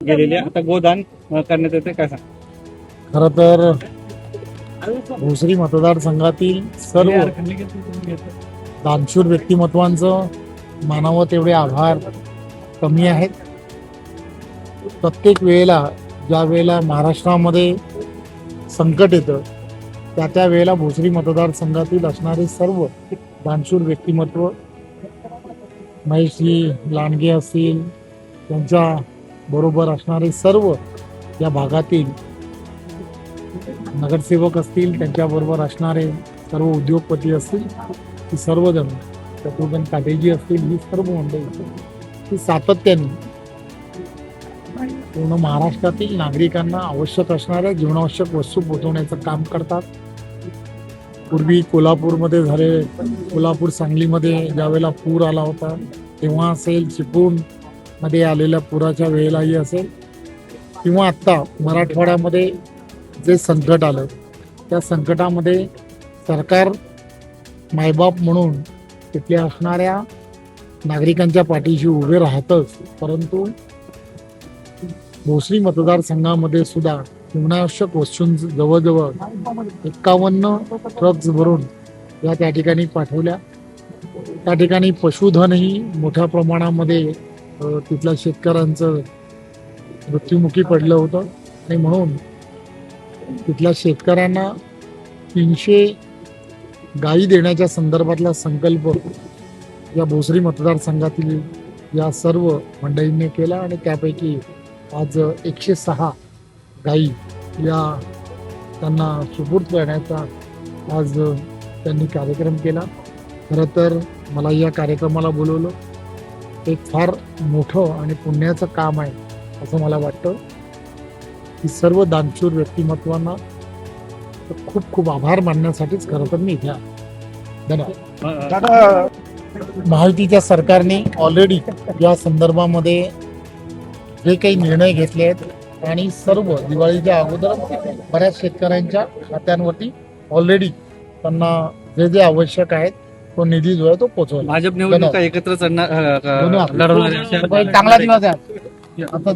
गेलेली आहे. आता गोदान करण्यात येते, काय सांग? खरं तर भोसरी मतदारसंघातील सर्व दानशूर व्यक्तिमत्वांचं मानावं तेवढे आभार कमी आहेत. प्रत्येक वेळेला ज्या वेळेला महाराष्ट्रामध्ये संकट येतं त्या वेळेला भोसरी मतदारसंघातील असणारे सर्व दानशूर व्यक्तिमत्व, महेशजी लांडगे असतील, त्यांच्या बरोबर असणारे सर्व या भागातील नगरसेवक असतील, त्यांच्याबरोबर असणारे सर्व उद्योगपती असतील, ही सर्वजण, शत्रुघ्न काटेजी असतील, ही सर्व मंडळी ही सातत्याने पूर्ण महाराष्ट्रातील नागरिकांना आवश्यक असणाऱ्या जीवनावश्यक वस्तू पोहोचवण्याचं काम करतात. पूर्वी कोल्हापूरमध्ये झाले, कोल्हापूर सांगलीमध्ये ज्यावेळेला पूर आला होता तेव्हा असेल, चिपळूणमध्ये आलेल्या पुराच्या वेळेलाही असेल, किंवा आत्ता मराठवाड्यामध्ये जे संकट आलं त्या संकटामध्ये सरकार मायबाप म्हणून तिथल्या असणाऱ्या नागरिकांच्या पाठीशी उभे राहतच, परंतु भोसरी मतदारसंघामध्ये सुद्धा जीवनावश्यक वस्तूंचं जवळजवळ 51 ट्रक्स भरून त्या ठिकाणी पाठवल्या. त्या ठिकाणी पशुधनही मोठ्या प्रमाणामध्ये तिथल्या शेतकऱ्यांचं मृत्युमुखी पडलं होतं आणि म्हणून तिथल्या शेतकऱ्यांना 300 गायी देण्याच्या संदर्भातला संकल्प या भोसरी मतदारसंघातील या सर्व मंडळींनी केला आणि त्यापैकी आज 106 गायी या त्यांना सुपूर्द करण्याचा आज त्यांनी कार्यक्रम केला. खरं तर मला या कार्यक्रमाला बोलवलं, एक फार मोठं आणि पुण्याचं काम आहे असं मला वाटतं. की सर्व दानशूर व्यक्तिमत्वांना खूप खूप आभार मानण्यासाठीच खरं तर मी इथे आहे. धन्यवाद. महायुतीच्या सरकारने ऑलरेडी या संदर्भामध्ये जे काही निर्णय घेतले आहेत आणि सर्व दिवाळीच्या अगोदर बऱ्याच शेतकऱ्यांच्या खात्यांवरती ऑलरेडी त्यांना जे जे आवश्यक आहेत तो निधी जो आहे तो पोहोचवला. भाजप निवडणुका एकत्र लढवणार चांगला दिवस आहे आता.